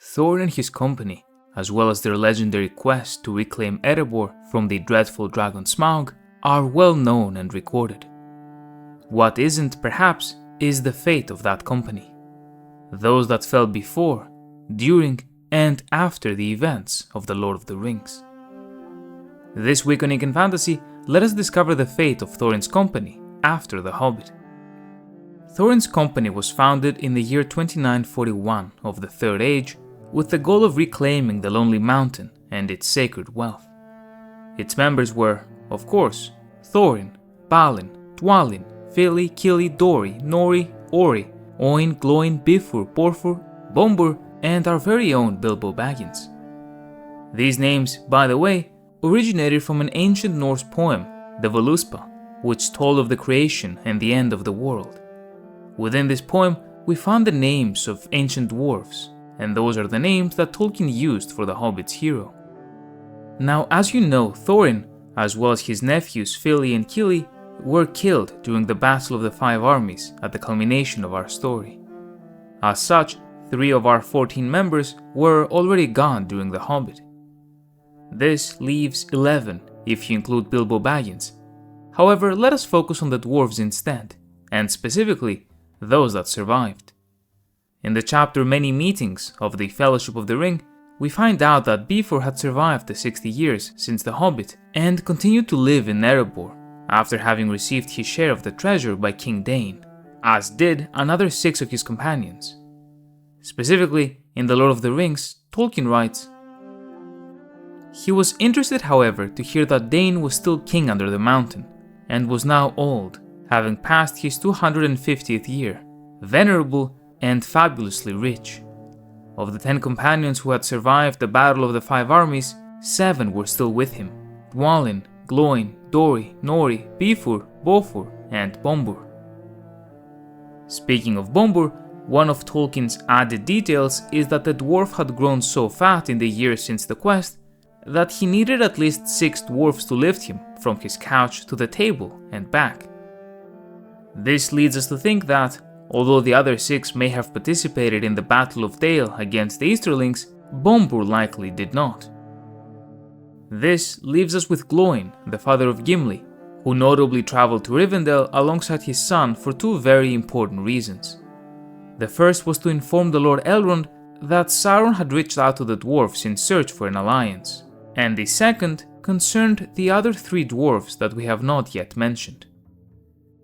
Thorin and his company, as well as their legendary quest to reclaim Erebor from the dreadful dragon Smaug, are well known and recorded. What isn't, perhaps, is the fate of that company. Those that fell before, during, and after the events of The Lord of the Rings. This week on Ink and Fantasy, let us discover the fate of Thorin's company after The Hobbit. Thorin's company was founded in the year 2941 of the Third Age with the goal of reclaiming the Lonely Mountain and its sacred wealth. Its members were, of course, Thorin, Balin, Dwalin, Fili, Kili, Dori, Nori, Ori, Oin, Gloin, Bifur, Borfur, Bombur, and our very own Bilbo Baggins. These names, by the way, originated from an ancient Norse poem, the Voluspa, which told of the creation and the end of the world. Within this poem, we found the names of ancient dwarves, and those are the names that Tolkien used for the Hobbit's hero. Now, as you know, Thorin, as well as his nephews Fili and Kili, were killed during the Battle of the Five Armies at the culmination of our story. As such, 3 of our 14 members were already gone during The Hobbit. This leaves 11 if you include Bilbo Baggins. However, let us focus on the dwarves instead, and specifically, those that survived. In the chapter Many Meetings of the Fellowship of the Ring, we find out that Bifur had survived the 60 years since The Hobbit and continued to live in Erebor after having received his share of the treasure by King Dain, as did another 6 of his companions. Specifically, in The Lord of the Rings, Tolkien writes, "He was interested, however, to hear that Dain was still king under the mountain, and was now old, having passed his 250th year, venerable and fabulously rich. Of the 10 companions who had survived the Battle of the Five Armies, 7 were still with him: Dwalin, Gloin, Dori, Nori, Bifur, Bofur, and Bombur." Speaking of Bombur, one of Tolkien's added details is that the dwarf had grown so fat in the years since the quest that he needed at least 6 dwarfs to lift him from his couch to the table and back. This leads us to think that, although the other 6 may have participated in the Battle of Dale against the Easterlings, Bombur likely did not. This leaves us with Gloin, the father of Gimli, who notably traveled to Rivendell alongside his son for 2 very important reasons. The first was to inform the Lord Elrond that Sauron had reached out to the dwarves in search for an alliance, and the second concerned the other 3 dwarves that we have not yet mentioned.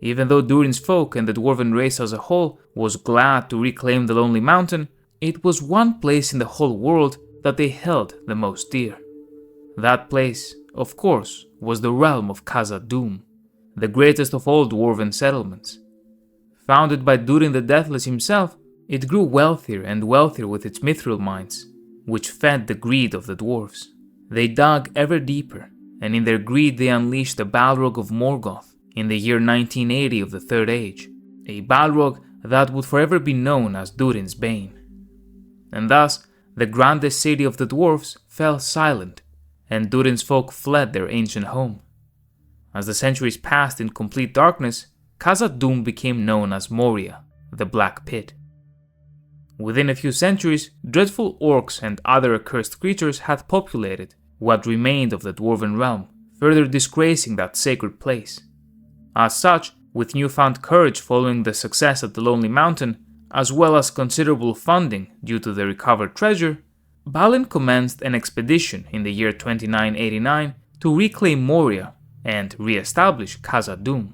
Even though Durin's folk and the dwarven race as a whole was glad to reclaim the Lonely Mountain, it was one place in the whole world that they held the most dear. That place, of course, was the realm of Khazad-dûm, the greatest of all dwarven settlements. Founded by Durin the Deathless himself, it grew wealthier and wealthier with its mithril mines, which fed the greed of the dwarves. They dug ever deeper, and in their greed they unleashed the Balrog of Morgoth in the year 1980 of the Third Age, a Balrog that would forever be known as Durin's Bane. And thus, the grandest city of the dwarves fell silent, and Durin's folk fled their ancient home. As the centuries passed in complete darkness, Khazad-dûm became known as Moria, the Black Pit. Within a few centuries, dreadful orcs and other accursed creatures had populated what remained of the dwarven realm, further disgracing that sacred place. As such, with newfound courage following the success at the Lonely Mountain, as well as considerable funding due to the recovered treasure, Balin commenced an expedition in the year 2989 to reclaim Moria and re-establish Khazad-dûm.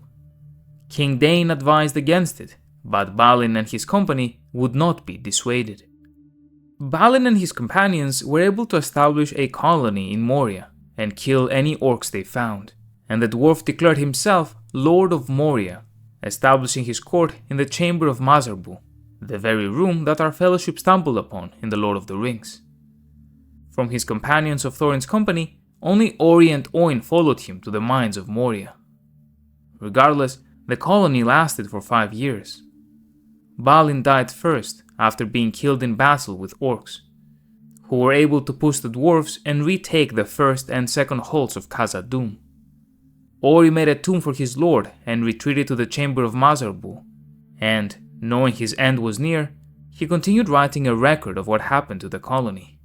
King Dain advised against it, but Balin and his company would not be dissuaded. Balin and his companions were able to establish a colony in Moria and kill any orcs they found, and the dwarf declared himself Lord of Moria, establishing his court in the Chamber of Mazarbu, the very room that our fellowship stumbled upon in The Lord of the Rings. From his companions of Thorin's company, only Ori and Oin followed him to the mines of Moria. Regardless, the colony lasted for 5 years. Balin died first after being killed in battle with orcs, who were able to push the dwarves and retake the first and second halls of Khazad-dûm. Ori made a tomb for his lord and retreated to the Chamber of Mazarbu, and, knowing his end was near, he continued writing a record of what happened to the colony.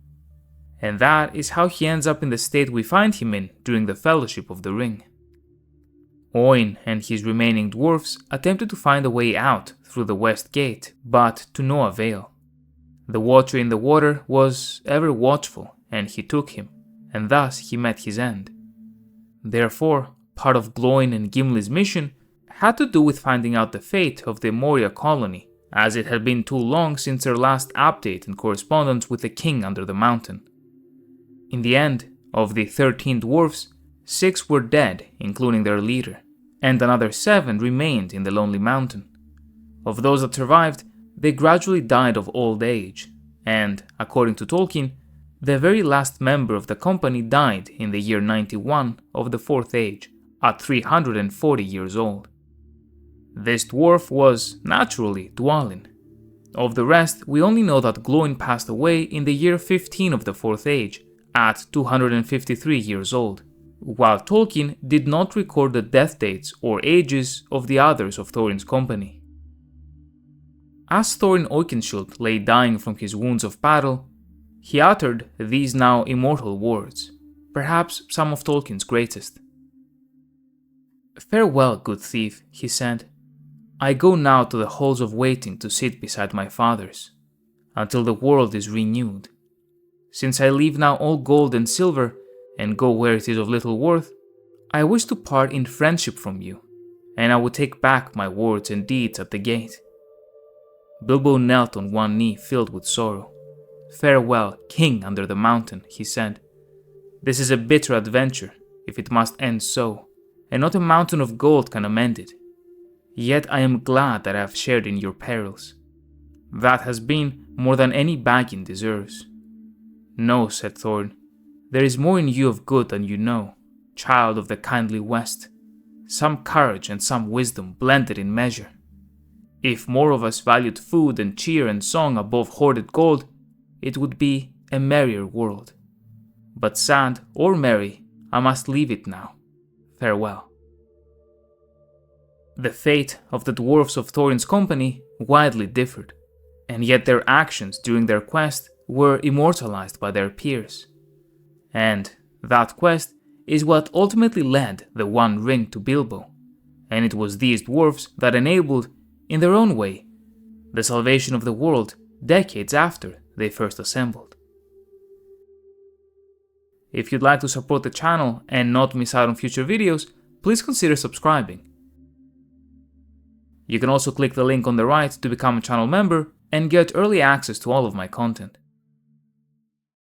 And that is how he ends up in the state we find him in during the Fellowship of the Ring. Oin and his remaining dwarfs attempted to find a way out through the West Gate, but to no avail. The Watcher in the Water was ever watchful, and he took him, and thus he met his end. Therefore, part of Gloin and Gimli's mission had to do with finding out the fate of the Moria colony, as it had been too long since their last update and correspondence with the king under the mountain. In the end, of the 13 dwarfs, 6 were dead, including their leader, and another 7 remained in the Lonely Mountain. Of those that survived, they gradually died of old age, and, according to Tolkien, the very last member of the company died in the year 91 of the Fourth Age, at 340 years old. This dwarf was, naturally, Dwalin. Of the rest, we only know that Gloin passed away in the year 15 of the Fourth Age, at 253 years old, while Tolkien did not record the death dates or ages of the others of Thorin's company. As Thorin Oakenshield lay dying from his wounds of battle, he uttered these now immortal words, perhaps some of Tolkien's greatest. "Farewell, good thief," he said. "I go now to the halls of waiting to sit beside my fathers, until the world is renewed. Since I leave now all gold and silver, and go where it is of little worth, I wish to part in friendship from you, and I would take back my words and deeds at the gate." Bilbo knelt on one knee filled with sorrow. "Farewell, King under the mountain," he said. "This is a bitter adventure, if it must end so, and not a mountain of gold can amend it. Yet I am glad that I have shared in your perils. That has been more than any Baggin deserves." "No," said Thorin, "there is more in you of good than you know, child of the kindly West. Some courage and some wisdom blended in measure. If more of us valued food and cheer and song above hoarded gold, it would be a merrier world. But sad or merry, I must leave it now. Farewell." The fate of the dwarfs of Thorin's company widely differed, and yet their actions during their quest were immortalized by their peers. And that quest is what ultimately led the One Ring to Bilbo, and it was these dwarfs that enabled, in their own way, the salvation of the world decades after they first assembled. If you'd like to support the channel and not miss out on future videos, please consider subscribing. You can also click the link on the right to become a channel member and get early access to all of my content.